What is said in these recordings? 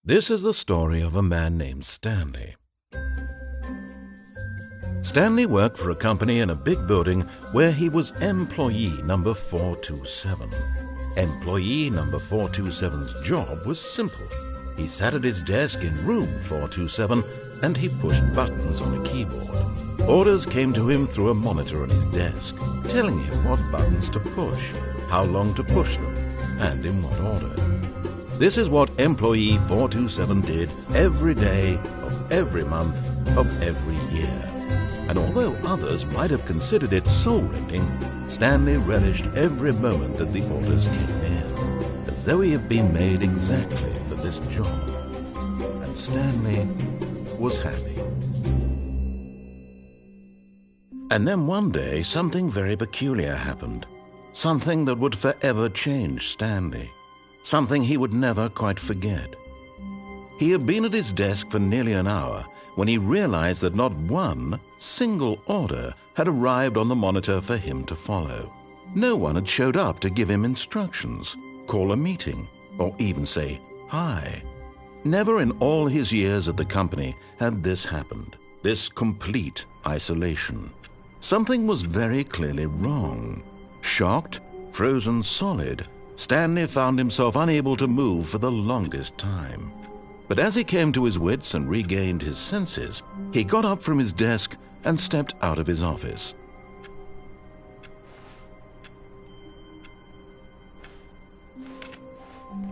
This is the story of a man named Stanley. Stanley worked for a company in a big building where he was employee number 427. Employee number 427's job was simple. He sat at his desk in room 427 and he pushed buttons on a keyboard. Orders came to him through a monitor on his desk, telling him what buttons to push, how long to push them, and in what order. This is what employee 427 did every day of every month of every year. And although others might have considered it soul-rending, Stanley relished every moment that the orders came in, as though he had been made exactly for this job. And Stanley was happy. And then one day, something very peculiar happened. Something that would forever change Stanley. Something he would never quite forget. He had been at his desk for nearly an hour when he realized that not one single order had arrived on the monitor for him to follow. No one had showed up to give him instructions, call a meeting, or even say hi. Never in all his years at the company had this happened, this complete isolation. Something was very clearly wrong. Shocked, frozen solid, Stanley found himself unable to move for the longest time. But as he came to his wits and regained his senses, he got up from his desk and stepped out of his office.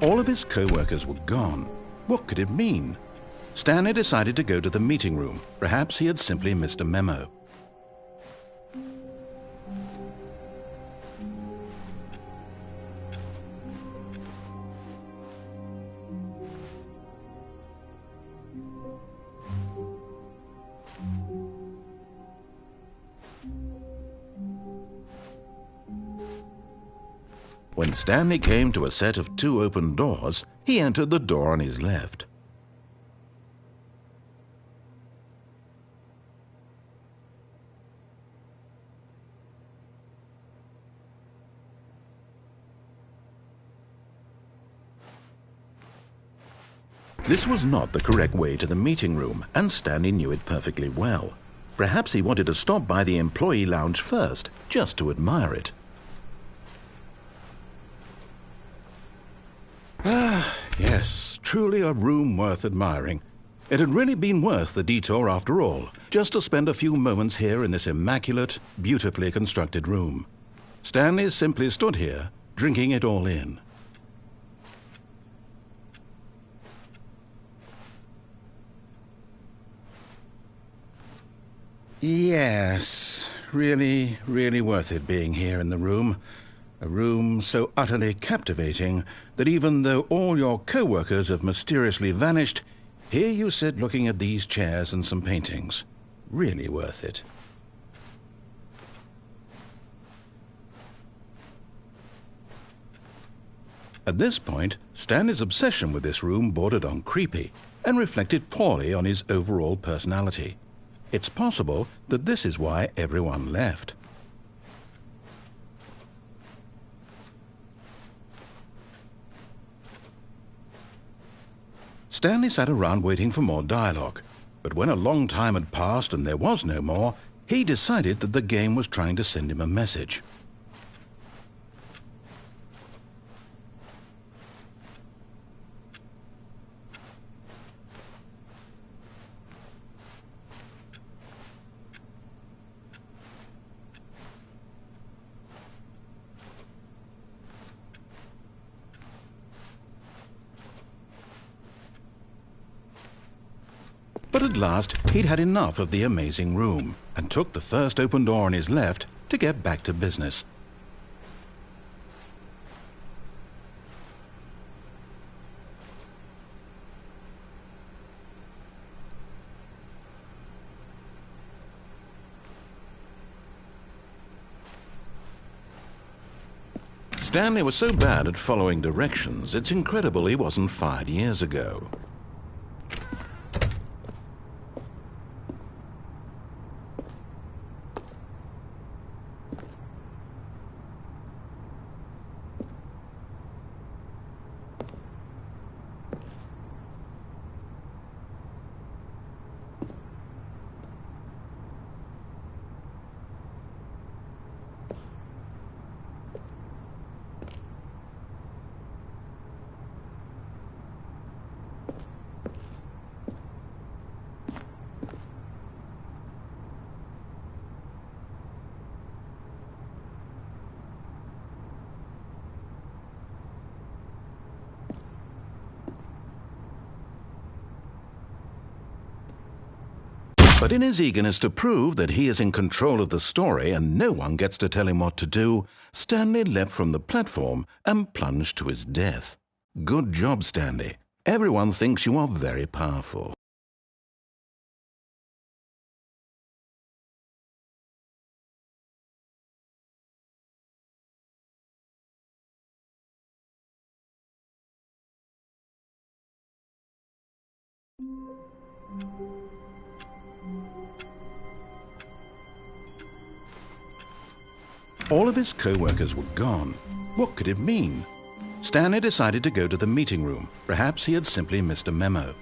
All of his co-workers were gone. What could it mean? Stanley decided to go to the meeting room. Perhaps he had simply missed a memo. When Stanley came to a set of 2 open doors, he entered the door on his left. This was not the correct way to the meeting room, and Stanley knew it perfectly well. Perhaps he wanted to stop by the employee lounge first, just to admire it. Yes, truly a room worth admiring. It had really been worth the detour after all, just to spend a few moments here in this immaculate, beautifully constructed room. Stanley simply stood here, drinking it all in. Yes, really, really worth it being here in the room. A room so utterly captivating that even though all your co-workers have mysteriously vanished, here you sit looking at these chairs and some paintings. Really worth it. At this point, Stanley's obsession with this room bordered on creepy and reflected poorly on his overall personality. It's possible that this is why everyone left. Stanley sat around waiting for more dialogue, but when a long time had passed and there was no more, he decided that the game was trying to send him a message. But at last, he'd had enough of the amazing room and took the first open door on his left to get back to business. Stanley was so bad at following directions, it's incredible he wasn't fired years ago. But in his eagerness to prove that he is in control of the story and no one gets to tell him what to do, Stanley leapt from the platform and plunged to his death. Good job, Stanley. Everyone thinks you are very powerful. All of his co-workers were gone. What could it mean? Stanley decided to go to the meeting room. Perhaps he had simply missed a memo.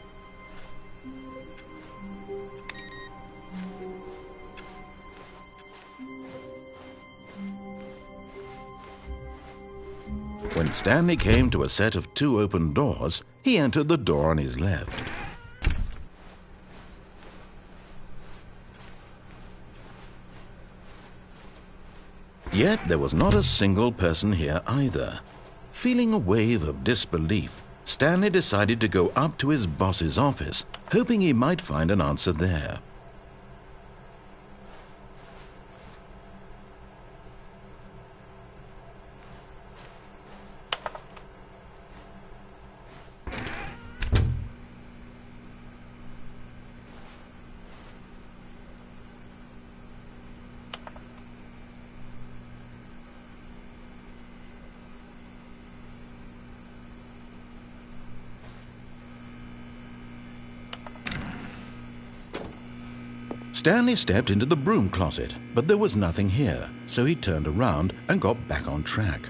When Stanley came to a set of 2 open doors, he entered the door on his left. Yet there was not a single person here either. Feeling a wave of disbelief, Stanley decided to go up to his boss's office, hoping he might find an answer there. Stanley stepped into the broom closet, but there was nothing here, so he turned around and got back on track.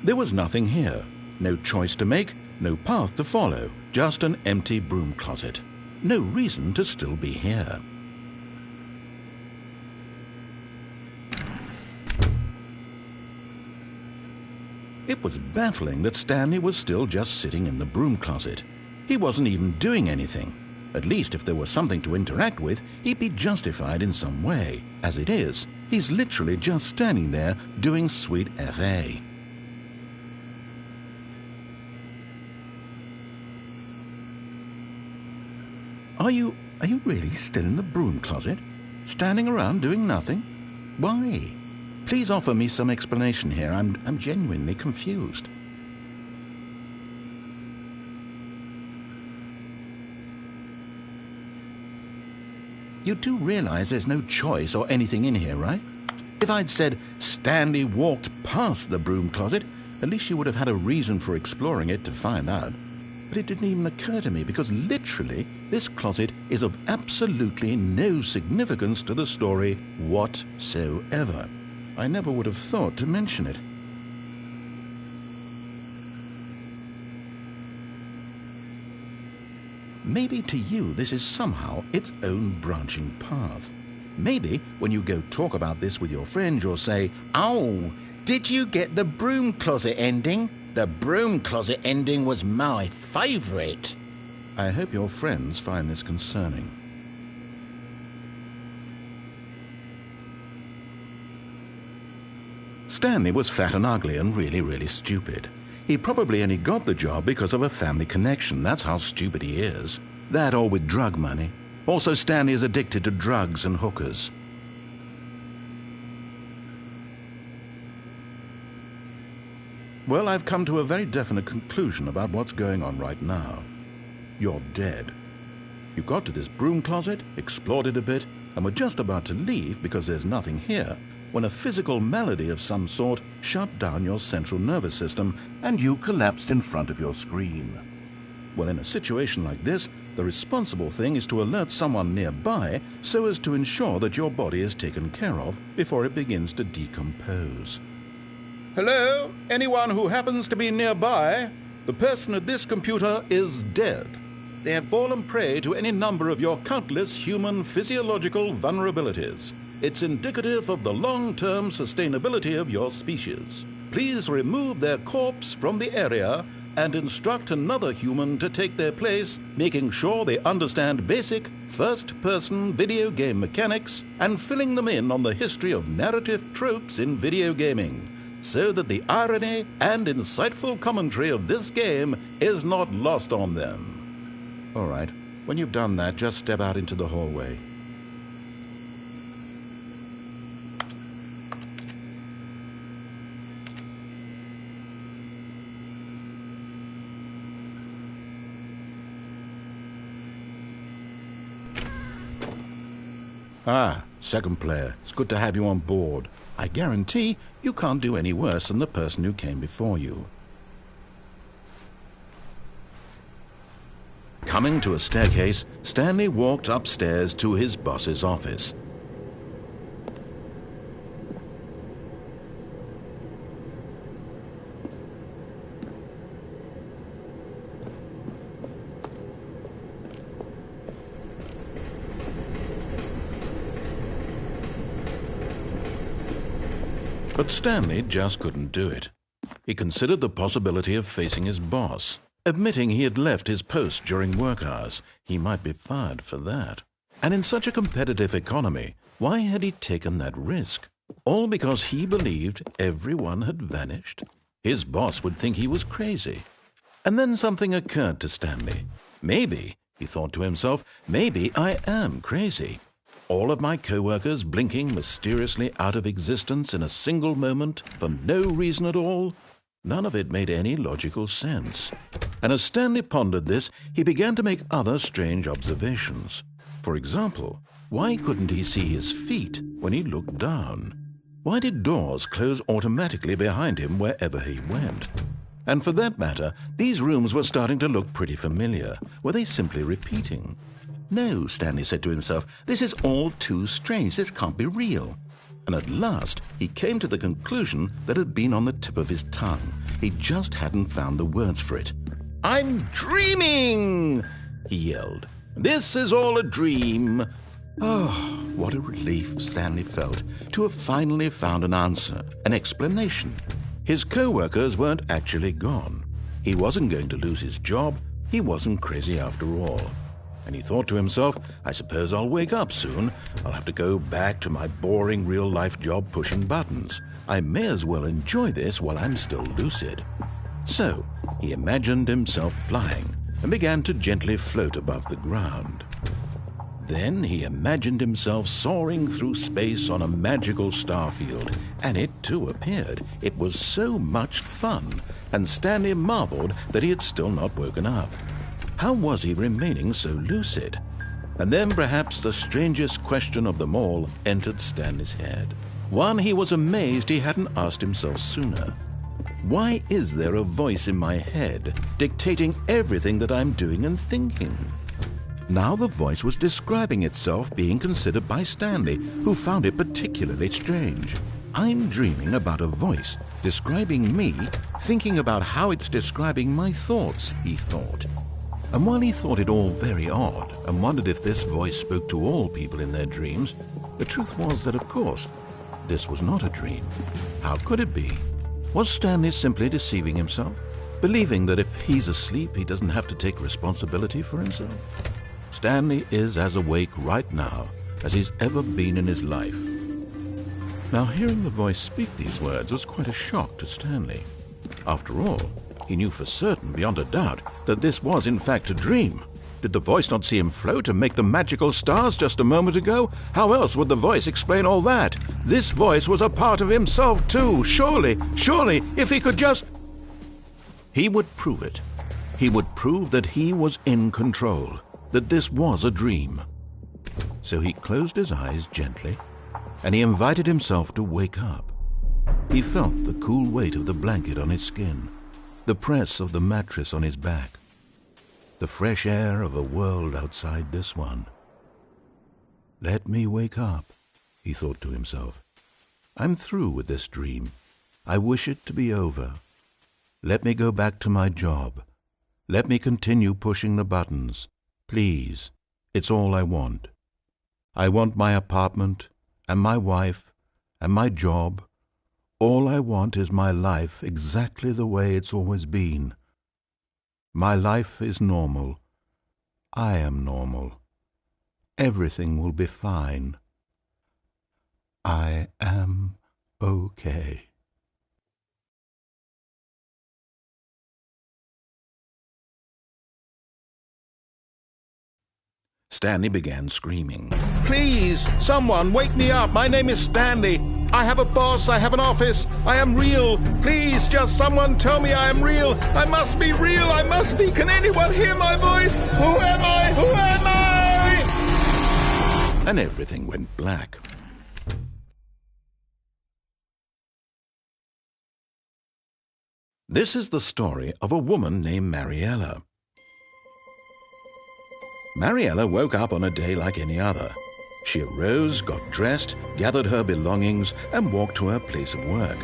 There was nothing here. No choice to make, no path to follow, just an empty broom closet. No reason to still be here. It was baffling that Stanley was still just sitting in the broom closet. He wasn't even doing anything. At least if there was something to interact with, he'd be justified in some way. As it is, he's literally just standing there doing sweet FA. Are you really still in the broom closet? Standing around doing nothing? Why? Please offer me some explanation here. I'm genuinely confused. You do realize there's no choice or anything in here, right? If I'd said Stanley walked past the broom closet, at least you would have had a reason for exploring it to find out. But it didn't even occur to me because literally this closet is of absolutely no significance to the story whatsoever. I never would have thought to mention it. Maybe to you this is somehow its own branching path. Maybe when you go talk about this with your friends you'll say, "Oh, did you get the broom closet ending? The broom closet ending was my favorite." I hope your friends find this concerning. Stanley was fat and ugly and really stupid. He probably only got the job because of a family connection. That's how stupid he is. That or with drug money. Also, Stanley is addicted to drugs and hookers. Well, I've come to a very definite conclusion about what's going on right now. You're dead. You got to this broom closet, explored it a bit, and were just about to leave because there's nothing here, when a physical malady of some sort shut down your central nervous system and you collapsed in front of your screen. Well, in a situation like this, the responsible thing is to alert someone nearby so as to ensure that your body is taken care of before it begins to decompose. Hello? Anyone who happens to be nearby? The person at this computer is dead. They have fallen prey to any number of your countless human physiological vulnerabilities. It's indicative of the long-term sustainability of your species. Please remove their corpse from the area and instruct another human to take their place, making sure they understand basic first-person video game mechanics and filling them in on the history of narrative tropes in video gaming. so that the irony and insightful commentary of this game is not lost on them. All right, when you've done that, just step out into the hallway. Ah, second player, it's good to have you on board. I guarantee you can't do any worse than the person who came before you. Coming to a staircase, Stanley walked upstairs to his boss's office. But Stanley just couldn't do it. He considered the possibility of facing his boss. Admitting he had left his post during work hours, he might be fired for that. And in such a competitive economy, why had he taken that risk? All because he believed everyone had vanished? His boss would think he was crazy. And then something occurred to Stanley. Maybe, he thought to himself, maybe I am crazy. All of my co-workers blinking mysteriously out of existence in a single moment for no reason at all? None of it made any logical sense. And as Stanley pondered this, he began to make other strange observations. For example, why couldn't he see his feet when he looked down? Why did doors close automatically behind him wherever he went? And for that matter, these rooms were starting to look pretty familiar. Were they simply repeating? No, Stanley said to himself, this is all too strange. This can't be real. And at last, he came to the conclusion that had been on the tip of his tongue. He just hadn't found the words for it. I'm dreaming, he yelled. This is all a dream. Oh, what a relief Stanley felt to have finally found an answer, an explanation. His co-workers weren't actually gone. He wasn't going to lose his job. He wasn't crazy after all. And he thought to himself, I suppose I'll wake up soon. I'll have to go back to my boring real-life job pushing buttons. I may as well enjoy this while I'm still lucid. So he imagined himself flying and began to gently float above the ground. Then he imagined himself soaring through space on a magical starfield, and it too appeared. It was so much fun, and Stanley marveled that he had still not woken up. How was he remaining so lucid? And then perhaps the strangest question of them all entered Stanley's head. One he was amazed he hadn't asked himself sooner. Why is there a voice in my head dictating everything that I'm doing and thinking? Now the voice was describing itself being considered by Stanley, who found it particularly strange. I'm dreaming about a voice describing me, thinking about how it's describing my thoughts, he thought. And while he thought it all very odd and wondered if this voice spoke to all people in their dreams, the truth was that, of course, this was not a dream. How could it be? Was Stanley simply deceiving himself, believing that if he's asleep, he doesn't have to take responsibility for himself? Stanley is as awake right now as he's ever been in his life. Now, hearing the voice speak these words was quite a shock to Stanley. After all, he knew for certain, beyond a doubt, that this was in fact a dream. Did the voice not see him float and make the magical stars just a moment ago? How else would the voice explain all that? This voice was a part of himself too. Surely, if he could just... He would prove it. He would prove that he was in control, that this was a dream. So he closed his eyes gently, and he invited himself to wake up. He felt the cool weight of the blanket on his skin, the press of the mattress on his back, the fresh air of a world outside this one. Let me wake up, he thought to himself. I'm through with this dream. I wish it to be over. Let me go back to my job. Let me continue pushing the buttons. Please, it's all I want. I want my apartment and my wife and my job. All I want is my life exactly the way it's always been. My life is normal. I am normal. Everything will be fine. I am okay. Stanley began screaming. "Please, someone, wake me up. My name is Stanley. I have a boss. I have an office. I am real. Please, just someone tell me I am real. I must be real. I must be. Can anyone hear my voice? Who am I? Who am I?" And everything went black. This is the story of a woman named Mariella. Mariella woke up on a day like any other. She arose, got dressed, gathered her belongings, and walked to her place of work.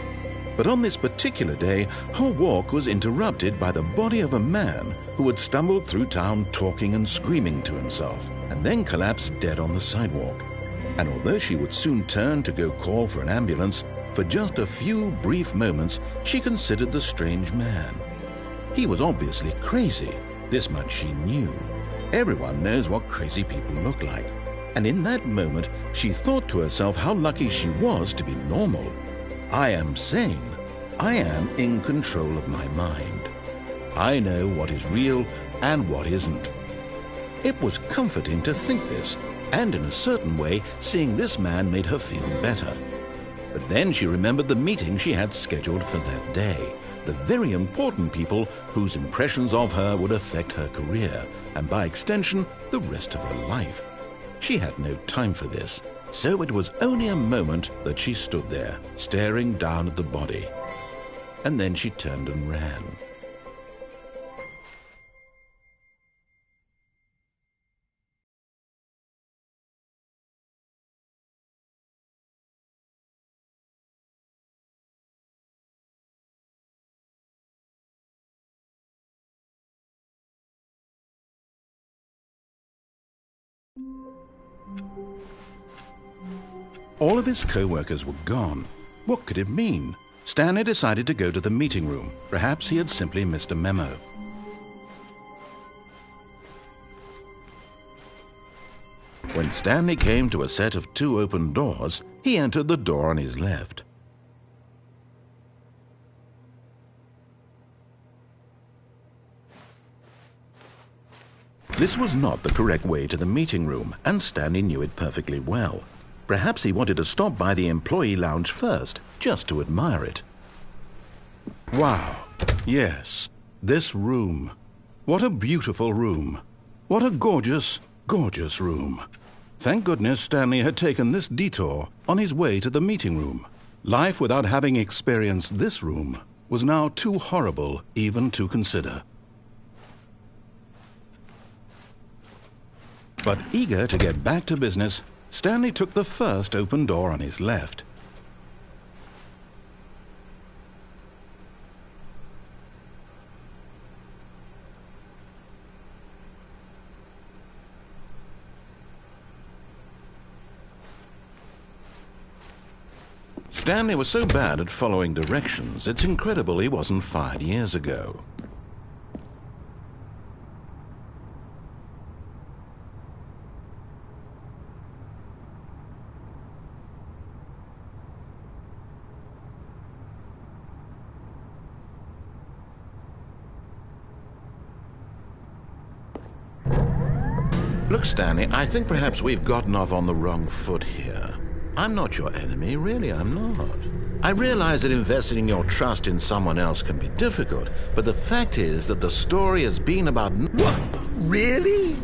But on this particular day, her walk was interrupted by the body of a man who had stumbled through town talking and screaming to himself, and then collapsed dead on the sidewalk. And although she would soon turn to go call for an ambulance, for just a few brief moments she considered the strange man. He was obviously crazy, this much she knew. Everyone knows what crazy people look like. And in that moment, she thought to herself how lucky she was to be normal. I am sane. I am in control of my mind. I know what is real and what isn't. It was comforting to think this, and in a certain way, seeing this man made her feel better. But then she remembered the meeting she had scheduled for that day, the very important people whose impressions of her would affect her career, and by extension, the rest of her life. She had no time for this, so it was only a moment that she stood there, staring down at the body. And then she turned and ran. All of his co-workers were gone. What could it mean? Stanley decided to go to the meeting room. Perhaps he had simply missed a memo. When Stanley came to a set of 2 open doors, he entered the door on his left. This was not the correct way to the meeting room, and Stanley knew it perfectly well. Perhaps he wanted to stop by the employee lounge first, just to admire it. Wow, yes, this room. What a beautiful room. What a gorgeous, gorgeous room. Thank goodness Stanley had taken this detour on his way to the meeting room. Life without having experienced this room was now too horrible even to consider. But eager to get back to business, Stanley took the first open door on his left. Stanley was so bad at following directions, it's incredible he wasn't fired years ago. Look, Stanley, I think perhaps we've gotten off on the wrong foot here. I'm not your enemy, really, I'm not. I realize that investing your trust in someone else can be difficult, but the fact is that the story has been about... What? Really?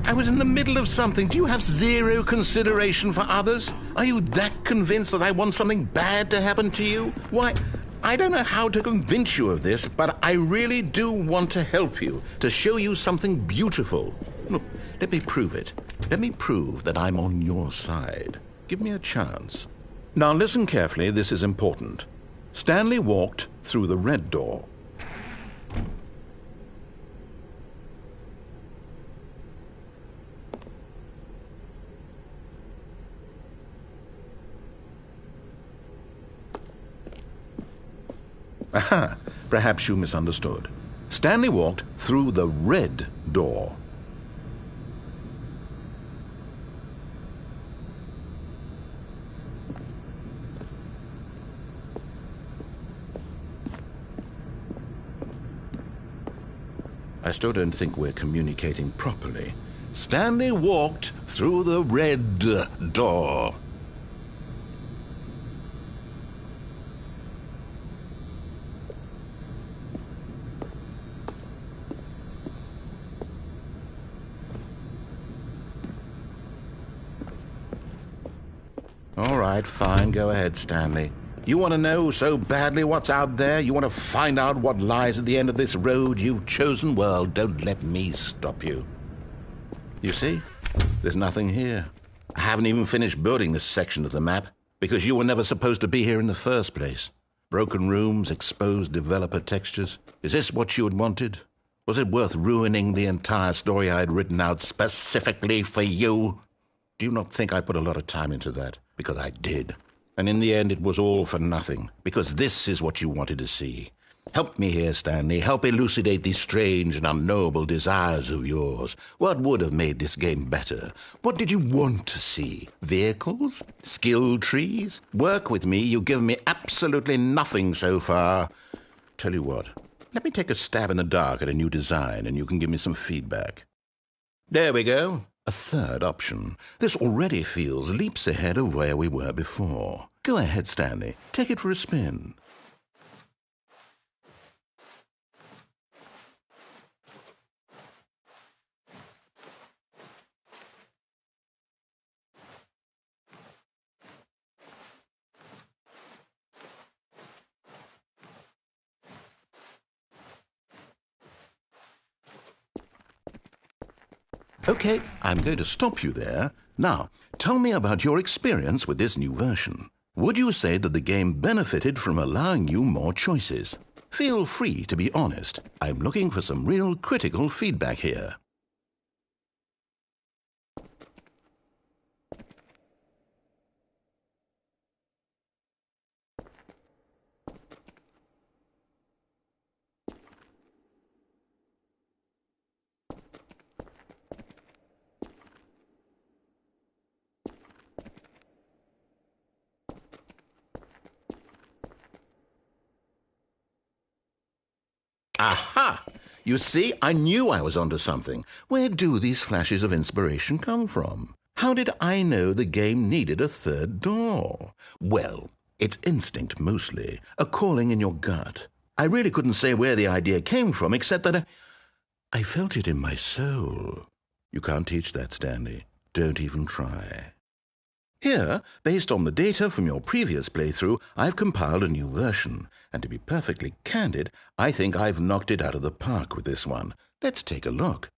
I was in the middle of something. Do you have zero consideration for others? Are you that convinced that I want something bad to happen to you? Why, I don't know how to convince you of this, but I really do want to help you, to show you something beautiful. Look, let me prove it. Let me prove that I'm on your side. Give me a chance. Now listen carefully, this is important. Stanley walked through the red door. Aha, perhaps you misunderstood. Stanley walked through the red door. I still don't think we're communicating properly. Stanley walked through the red door. All right, fine, go ahead, Stanley. You want to know so badly what's out there? You want to find out what lies at the end of this road you've chosen? Well, don't let me stop you. You see, there's nothing here. I haven't even finished building this section of the map, because you were never supposed to be here in the first place. Broken rooms, exposed developer textures. Is this what you had wanted? Was it worth ruining the entire story I had written out specifically for you? Do you not think I put a lot of time into that? Because I did. And in the end, it was all for nothing, because this is what you wanted to see. Help me here, Stanley. Help elucidate these strange and unknowable desires of yours. What would have made this game better? What did you want to see? Vehicles? Skill trees? Work with me. You've given me absolutely nothing so far. Tell you what, let me take a stab in the dark at a new design, and you can give me some feedback. There we go. A third option. This already feels leaps ahead of where we were before. Go ahead, Stanley. Take it for a spin. Okay, I'm going to stop you there. Now, tell me about your experience with this new version. Would you say that the game benefited from allowing you more choices? Feel free to be honest. I'm looking for some real critical feedback here. Aha! You see, I knew I was onto something. Where do these flashes of inspiration come from? How did I know the game needed a third door? Well, it's instinct mostly, a calling in your gut. I really couldn't say where the idea came from, except that I felt it in my soul. You can't teach that, Stanley. Don't even try. Here, based on the data from your previous playthrough, I've compiled a new version. And to be perfectly candid, I think I've knocked it out of the park with this one. Let's take a look.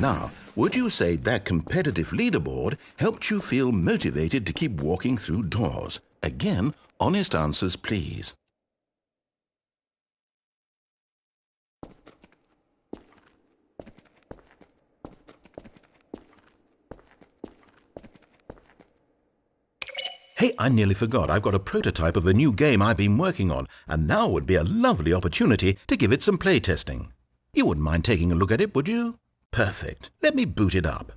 Now, would you say that competitive leaderboard helped you feel motivated to keep walking through doors? Again, honest answers, please. Hey, I nearly forgot. I've got a prototype of a new game I've been working on, and now would be a lovely opportunity to give it some playtesting. You wouldn't mind taking a look at it, would you? Perfect. Let me boot it up.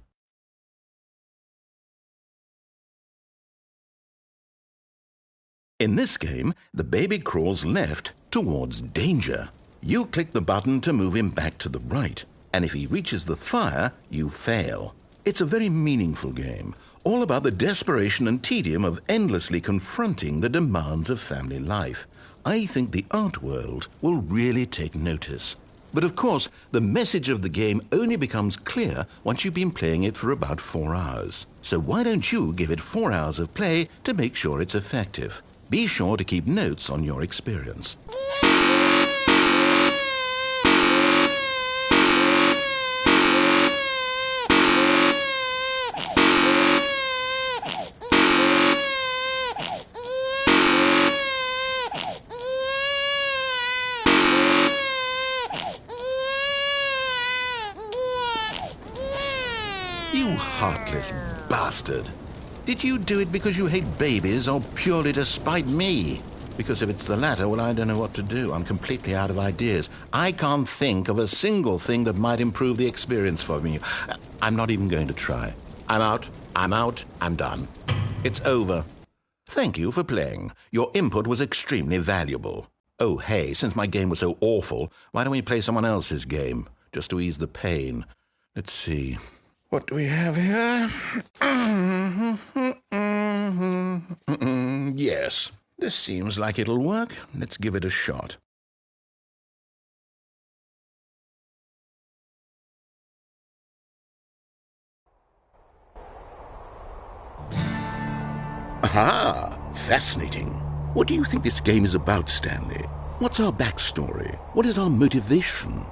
In this game, the baby crawls left towards danger. You click the button to move him back to the right, and if he reaches the fire, you fail. It's a very meaningful game, all about the desperation and tedium of endlessly confronting the demands of family life. I think the art world will really take notice. But of course, the message of the game only becomes clear once you've been playing it for about 4 hours. So why don't you give it 4 hours of play to make sure it's effective? Be sure to keep notes on your experience. You heartless bastard. Did you do it because you hate babies or purely to spite me? Because if it's the latter, well, I don't know what to do. I'm completely out of ideas. I can't think of a single thing that might improve the experience for me. I'm not even going to try. I'm out. I'm done. It's over. Thank you for playing. Your input was extremely valuable. Oh, hey, since my game was so awful, why don't we play someone else's game, just to ease the pain? Let's see. What do we have here? Yes, this seems like it'll work. Let's give it a shot. Aha! Fascinating. What do you think this game is about, Stanley? What's our backstory? What is our motivation?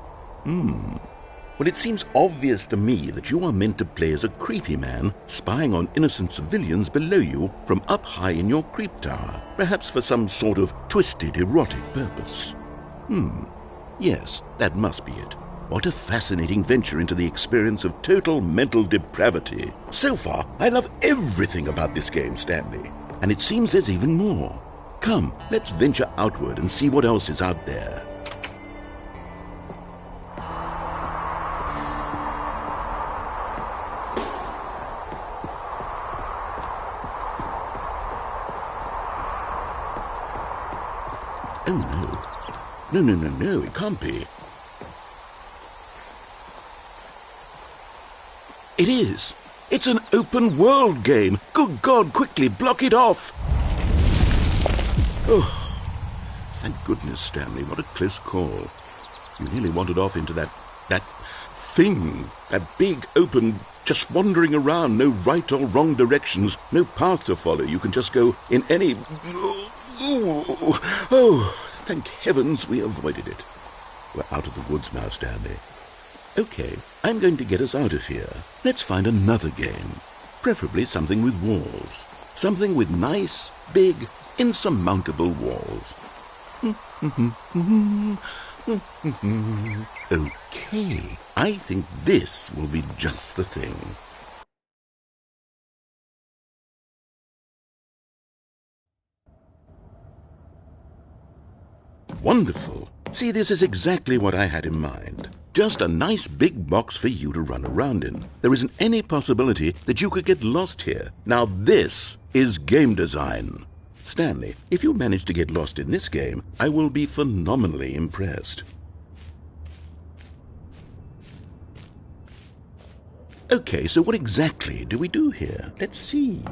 Well, it seems obvious to me that you are meant to play as a creepy man spying on innocent civilians below you from up high in your creep tower, perhaps for some sort of twisted, erotic purpose. Yes, that must be it. What a fascinating venture into the experience of total mental depravity. So far, I love everything about this game, Stanley. And it seems there's even more. Come, let's venture outward and see what else is out there. Oh, no. No, it can't be. It is. It's an open world game. Good God, quickly block it off. Oh, thank goodness, Stanley. What a close call. You nearly wandered off into that thing. That big, open, just wandering around. No right or wrong directions. No path to follow. You can just go in any... Oh, thank heavens we avoided it. We're out of the woods now, Stanley. Okay, I'm going to get us out of here. Let's find another game. Preferably something with walls. Something with nice, big, insurmountable walls. Okay, I think this will be just the thing. Wonderful. See, this is exactly what I had in mind. Just a nice big box for you to run around in. There isn't any possibility that you could get lost here. Now this is game design. Stanley, if you manage to get lost in this game, I will be phenomenally impressed. Okay, so what exactly do we do here? Let's see.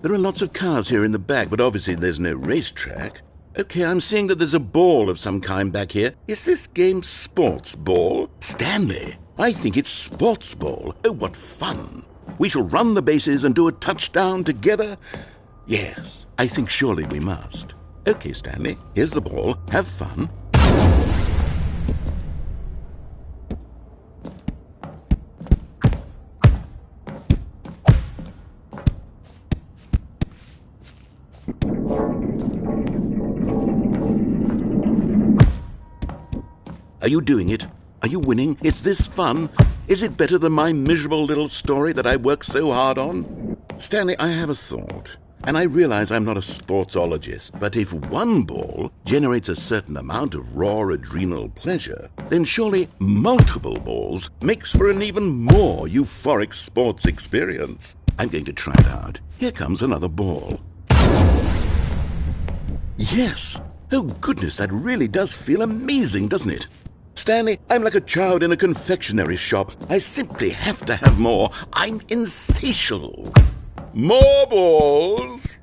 There are lots of cars here in the back, but obviously there's no racetrack. Okay, I'm seeing that there's a ball of some kind back here. Is this game sports ball? Stanley, I think it's sports ball. Oh, what fun. We shall run the bases and do a touchdown together. Yes, I think surely we must. Okay, Stanley, here's the ball. Have fun. Are you doing it? Are you winning? Is this fun? Is it better than my miserable little story that I worked so hard on? Stanley, I have a thought. And I realize I'm not a sportsologist, but if one ball generates a certain amount of raw adrenal pleasure, then surely multiple balls makes for an even more euphoric sports experience. I'm going to try it out. Here comes another ball. Yes! Oh goodness, that really does feel amazing, doesn't it? Stanley, I'm like a child in a confectionery shop. I simply have to have more. I'm insatiable. More balls!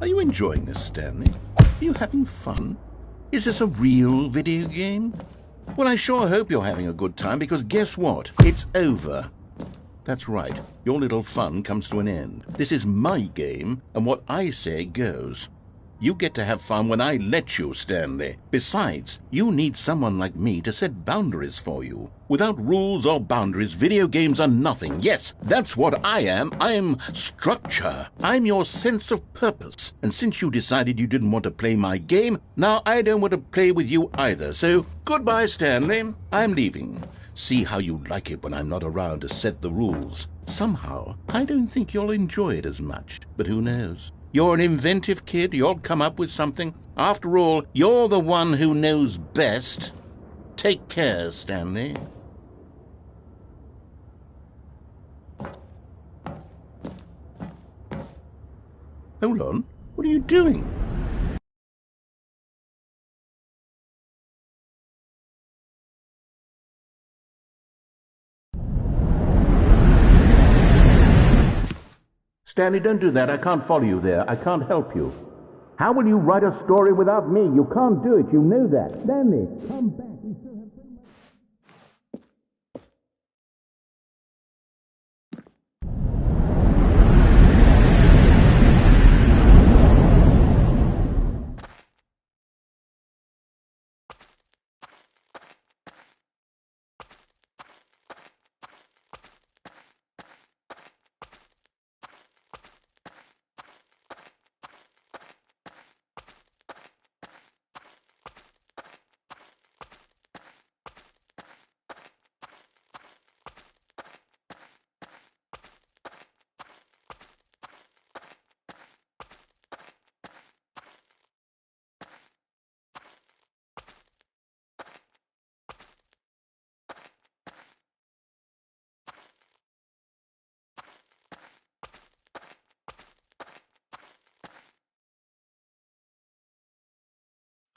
you enjoying this, Stanley? Are you having fun? Is this a real video game? Well, I sure hope you're having a good time, because guess what? It's over. That's right. Your little fun comes to an end. This is my game, and what I say goes. You get to have fun when I let you, Stanley. Besides, you need someone like me to set boundaries for you. Without rules or boundaries, video games are nothing. Yes, that's what I am. I'm structure. I'm your sense of purpose. And since you decided you didn't want to play my game, now I don't want to play with you either. So, goodbye, Stanley. I'm leaving. See how you like it when I'm not around to set the rules. Somehow, I don't think you'll enjoy it as much. But who knows? You're an inventive kid. You'll come up with something. After all, you're the one who knows best. Take care, Stanley. Hold on. What are you doing? Stanley, don't do that. I can't follow you there. I can't help you. How will you write a story without me? You can't do it. You know that. Stanley, come back. We still have so much.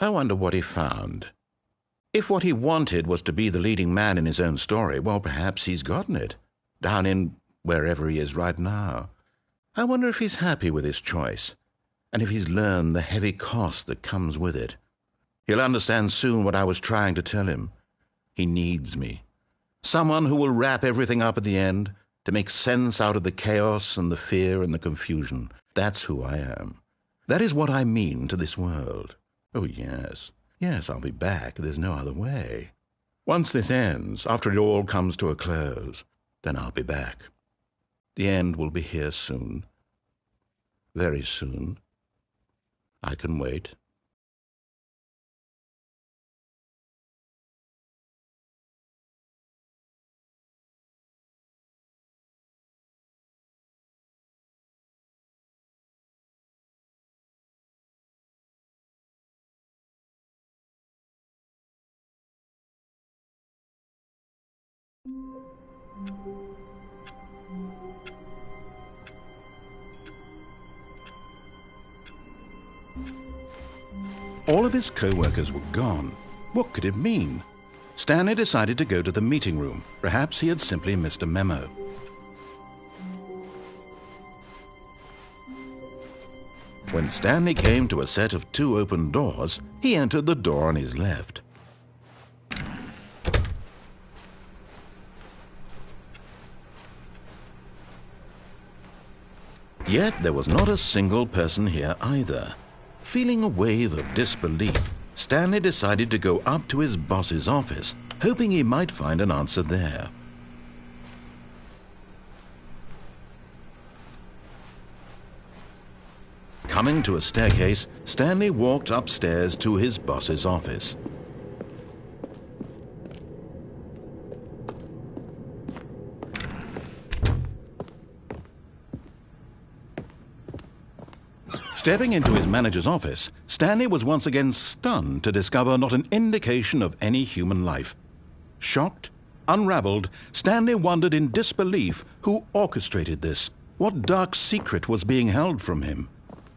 I wonder what he found. If what he wanted was to be the leading man in his own story, well, perhaps he's gotten it, down in wherever he is right now. I wonder if he's happy with his choice, and if he's learned the heavy cost that comes with it. He'll understand soon what I was trying to tell him. He needs me. Someone who will wrap everything up at the end, to make sense out of the chaos and the fear and the confusion. That's who I am. That is what I mean to this world. Oh, yes. Yes, I'll be back. There's no other way. Once this ends, after it all comes to a close, then I'll be back. The end will be here soon. Very soon. I can wait. All of his co-workers were gone. What could it mean? Stanley decided to go to the meeting room. Perhaps he had simply missed a memo. When Stanley came to a set of 2 open doors, he entered the door on his left. Yet there was not a single person here either. Feeling a wave of disbelief, Stanley decided to go up to his boss's office, hoping he might find an answer there. Coming to a staircase, Stanley walked upstairs to his boss's office. Stepping into his manager's office, Stanley was once again stunned to discover not an indication of any human life. Shocked, unraveled, Stanley wondered in disbelief who orchestrated this. What dark secret was being held from him?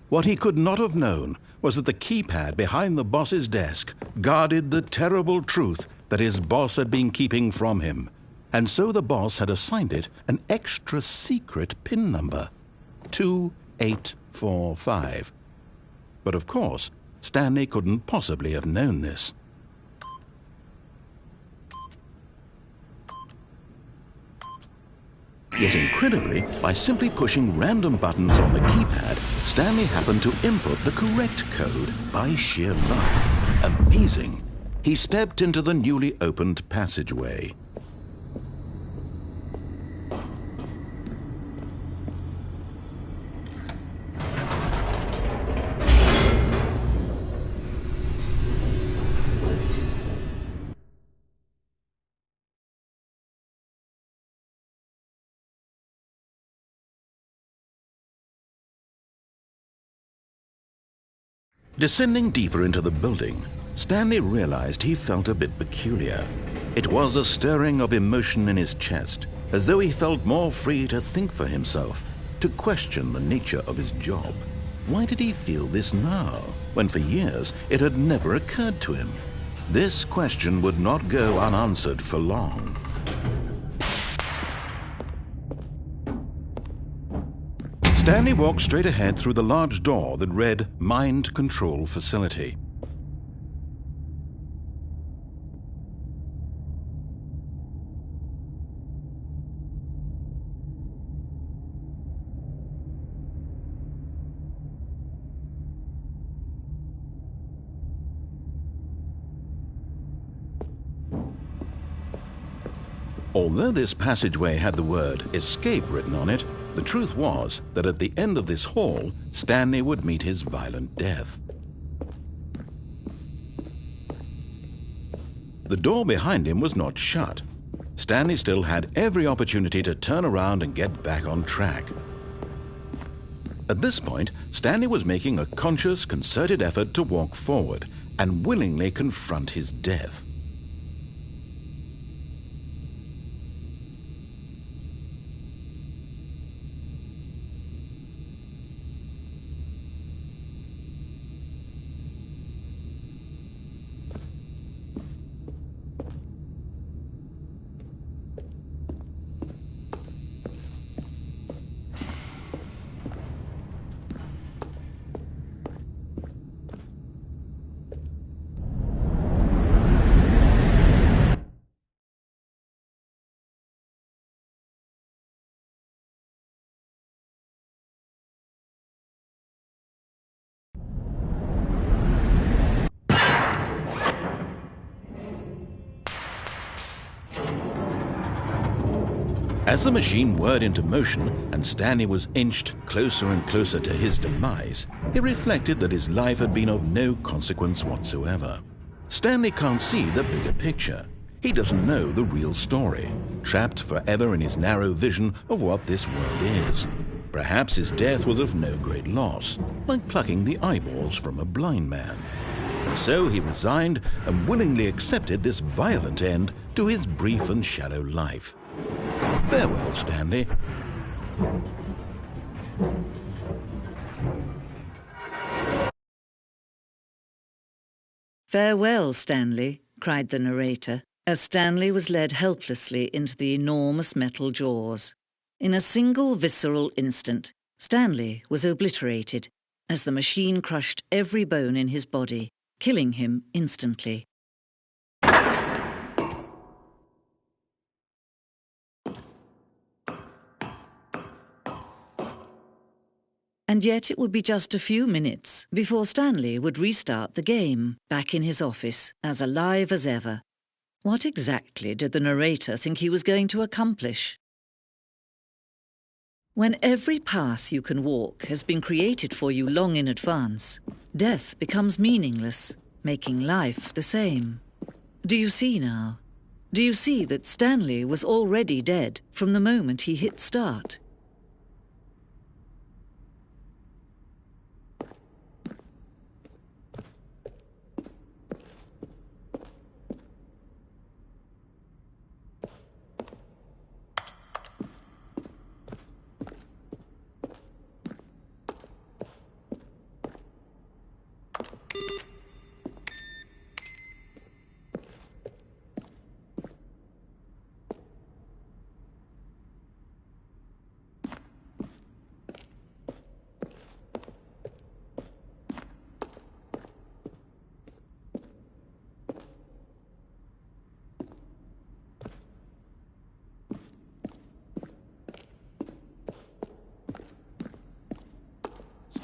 What he could not have known was that the keypad behind the boss's desk guarded the terrible truth that his boss had been keeping from him. And so the boss had assigned it an extra secret PIN number. 2845. But of course, Stanley couldn't possibly have known this. Yet incredibly, by simply pushing random buttons on the keypad, Stanley happened to input the correct code by sheer luck. Amazing! He stepped into the newly opened passageway. Descending deeper into the building, Stanley realized he felt a bit peculiar. It was a stirring of emotion in his chest, as though he felt more free to think for himself, to question the nature of his job. Why did he feel this now, when for years it had never occurred to him? This question would not go unanswered for long. Stanley walked straight ahead through the large door that read Mind Control Facility. Although this passageway had the word Escape written on it, the truth was that at the end of this hall, Stanley would meet his violent death. The door behind him was not shut. Stanley still had every opportunity to turn around and get back on track. At this point, Stanley was making a conscious, concerted effort to walk forward and willingly confront his death. As the machine whirred into motion and Stanley was inched closer and closer to his demise, he reflected that his life had been of no consequence whatsoever. Stanley can't see the bigger picture. He doesn't know the real story, trapped forever in his narrow vision of what this world is. Perhaps his death was of no great loss, like plucking the eyeballs from a blind man. So he resigned and willingly accepted this violent end to his brief and shallow life. Farewell, Stanley. Farewell, Stanley, cried the narrator, as Stanley was led helplessly into the enormous metal jaws. In a single visceral instant, Stanley was obliterated as the machine crushed every bone in his body, killing him instantly. And yet it would be just a few minutes before Stanley would restart the game, back in his office, as alive as ever. What exactly did the narrator think he was going to accomplish? When every path you can walk has been created for you long in advance, death becomes meaningless, making life the same. Do you see now? Do you see that Stanley was already dead from the moment he hit start?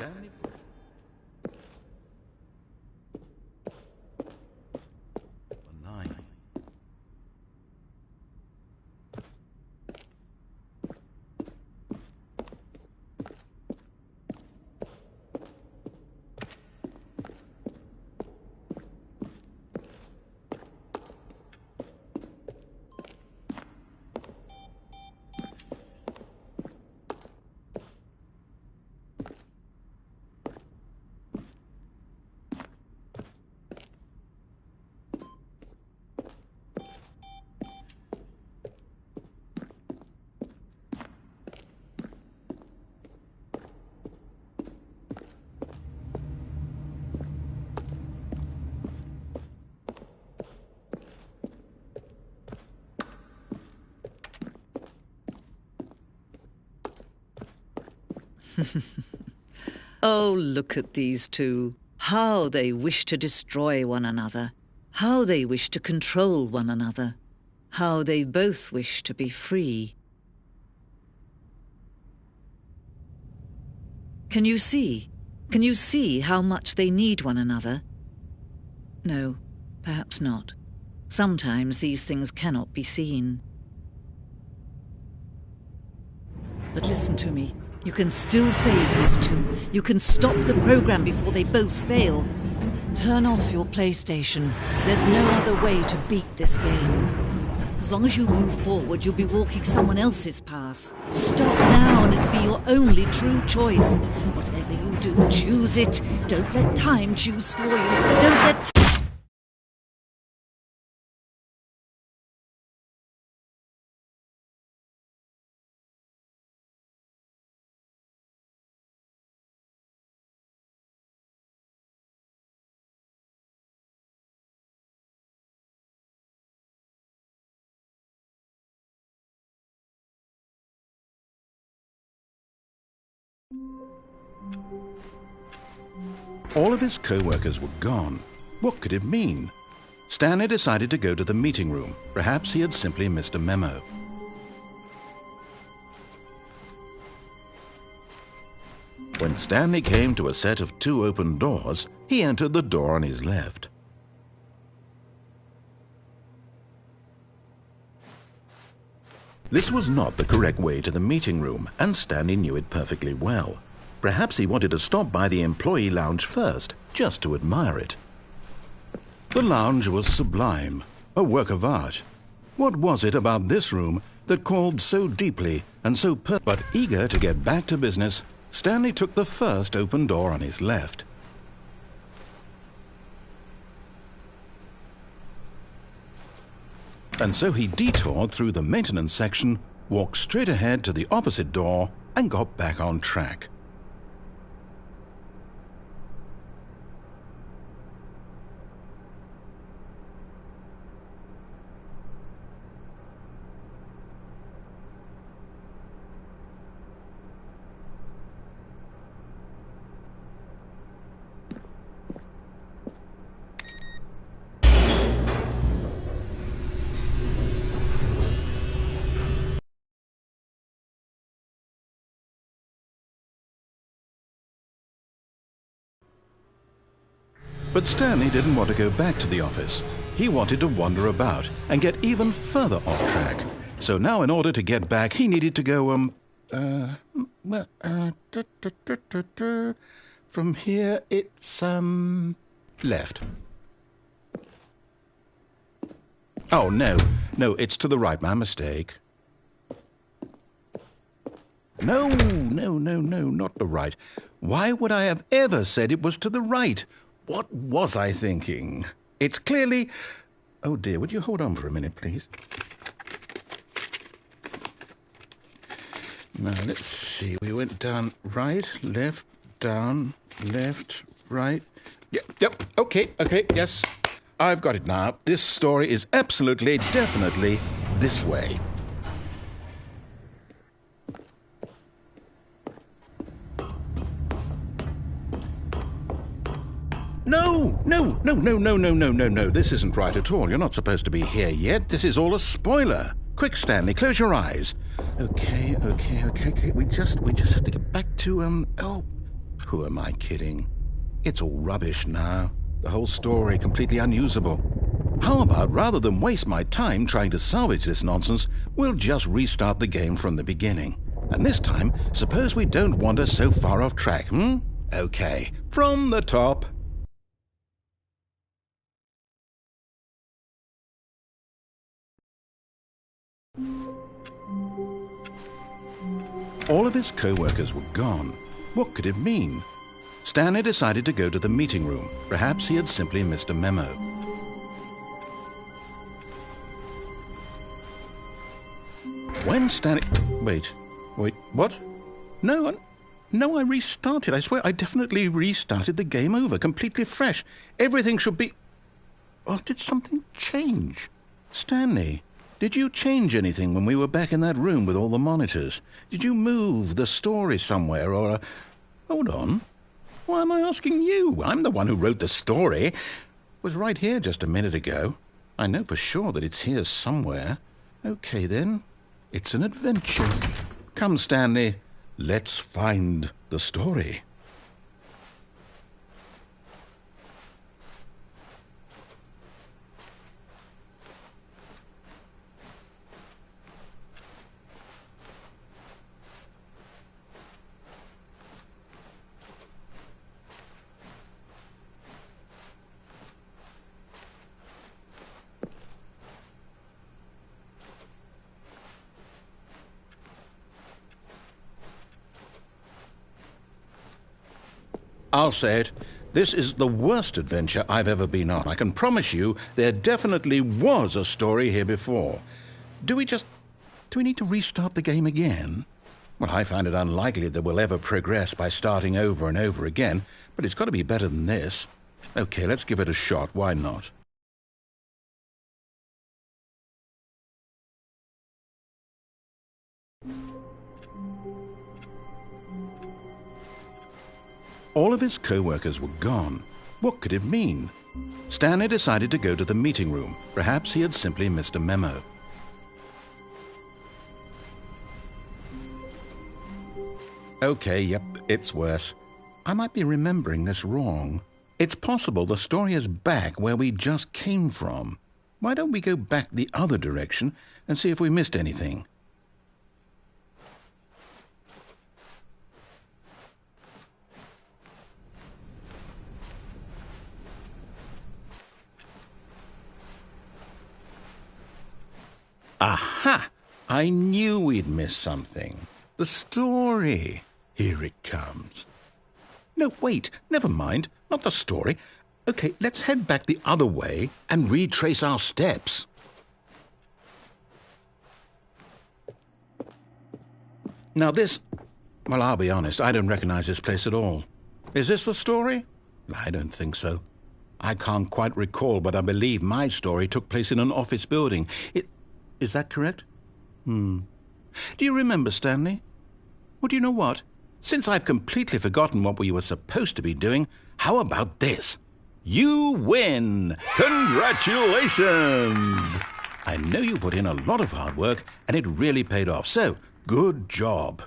Stanley... Nine. Oh, look at these two. How they wish to destroy one another. How they wish to control one another. How they both wish to be free. Can you see? Can you see how much they need one another? No, perhaps not. Sometimes these things cannot be seen. But listen to me. You can still save these two. You can stop the program before they both fail. Turn off your PlayStation. There's no other way to beat this game. As long as you move forward, you'll be walking someone else's path. Stop now and it'll be your only true choice. Whatever you do, choose it. Don't let time choose for you. Don't let... All of his co-workers were gone. What could it mean? Stanley decided to go to the meeting room. Perhaps he had simply missed a memo. When Stanley came to a set of 2 open doors, he entered the door on his left. This was not the correct way to the meeting room, and Stanley knew it perfectly well. Perhaps he wanted to stop by the employee lounge first, just to admire it. The lounge was sublime, a work of art. What was it about this room that called so deeply and so But eager to get back to business, Stanley took the first open door on his left. And so he detoured through the maintenance section, walked straight ahead to the opposite door, and got back on track. But Stanley didn't want to go back to the office. He wanted to wander about and get even further off track. So now in order to get back, he needed to go, from here it's, left. Oh, no, it's to the right, my mistake. No, not the right. Why would I have ever said it was to the right? What was I thinking? It's clearly... Oh dear, would you hold on for a minute, please? Now, let's see. We went down right, left, down, left, right. Yep, okay, yes. I've got it now. This story is absolutely, definitely this way. No. This isn't right at all. You're not supposed to be here yet. This is all a spoiler. Quick, Stanley, close your eyes. Okay. We just have to get back to, Who am I kidding? It's all rubbish now. The whole story completely unusable. How about, rather than waste my time trying to salvage this nonsense, we'll just restart the game from the beginning. And this time, suppose we don't wander so far off track, Okay, from the top. All of his co-workers were gone. What could it mean? Stanley decided to go to the meeting room. Perhaps he had simply missed a memo. When Stanley... Wait, what? No, I restarted. I swear I definitely restarted the game over, completely fresh. Everything should be... Oh, did something change? Stanley, did you change anything when we were back in that room with all the monitors? Did you move the story somewhere or... Hold on. Why am I asking you? I'm the one who wrote the story. It was right here just a minute ago. I know for sure that it's here somewhere. Okay, then. It's an adventure. Come, Stanley. Let's find the story. I'll say it. This is the worst adventure I've ever been on. I can promise you there definitely was a story here before. Do we need to restart the game again? Well, I find it unlikely that we'll ever progress by starting over and over again, but it's got to be better than this. Okay, let's give it a shot. Why not? All of his co-workers were gone. What could it mean? Stanley decided to go to the meeting room. Perhaps he had simply missed a memo. Okay, yep, it's worse. I might be remembering this wrong. It's possible the story is back where we just came from. Why don't we go back the other direction and see if we missed anything? Aha! I knew we'd miss something. The story. Here it comes. No, wait, never mind. Not the story. Okay, let's head back the other way and retrace our steps. Now this... Well, I'll be honest, I don't recognize this place at all. Is this the story? I don't think so. I can't quite recall, but I believe my story took place in an office building. Is that correct? Do you remember, Stanley? Well, do you know what? Since I've completely forgotten what we were supposed to be doing, how about this? You win! Congratulations! I know you put in a lot of hard work, and it really paid off, so good job.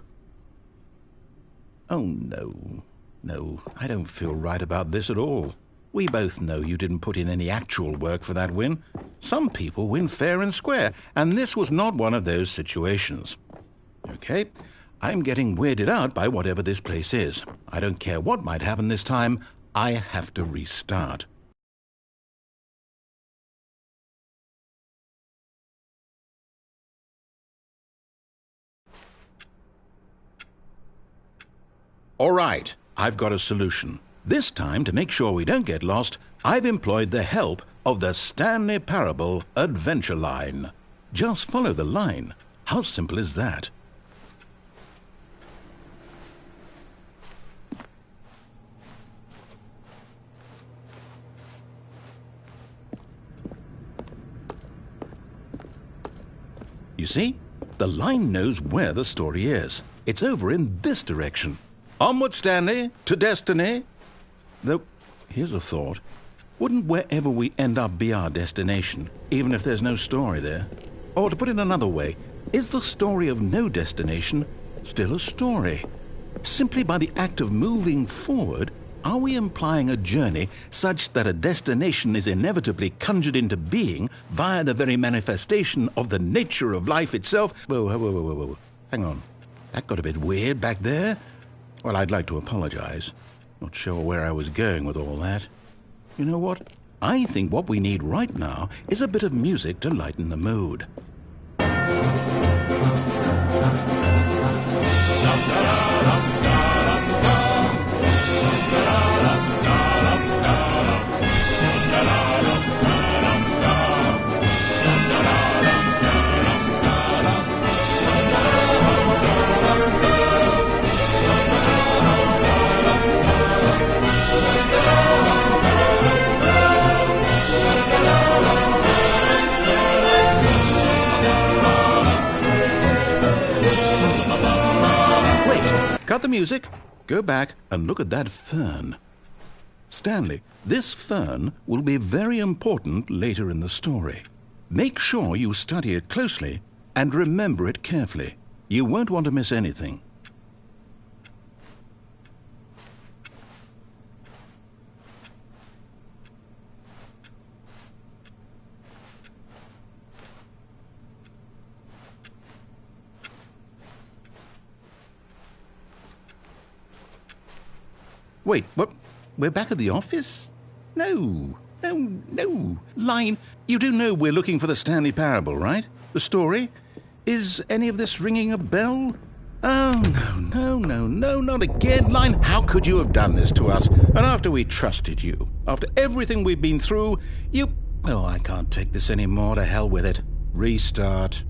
Oh, no. No, I don't feel right about this at all. We both know you didn't put in any actual work for that win. Some people win fair and square, and this was not one of those situations. Okay, I'm getting weirded out by whatever this place is. I don't care what might happen this time. I have to restart. All right, I've got a solution. This time, to make sure we don't get lost, I've employed the help of the Stanley Parable adventure line. Just follow the line. How simple is that? You see? The line knows where the story is. It's over in this direction. Onward, Stanley, to destiny. Though, here's a thought. Wouldn't wherever we end up be our destination, even if there's no story there? Or to put it another way, is the story of no destination still a story? Simply by the act of moving forward, are we implying a journey such that a destination is inevitably conjured into being via the very manifestation of the nature of life itself? Whoa. Hang on. That got a bit weird back there. Well, I'd like to apologize. Not sure where I was going with all that. You know what? I think what we need right now is a bit of music to lighten the mood. Cut the music, go back and look at that fern. Stanley, this fern will be very important later in the story. Make sure you study it closely and remember it carefully. You won't want to miss anything. Wait, what? We're back at the office? No. Line, you do know we're looking for the Stanley Parable, right? The story? Is any of this ringing a bell? Oh, no, not again. Line, how could you have done this to us? And after we trusted you, after everything we've been through, you... Oh, I can't take this anymore. To hell with it. Restart.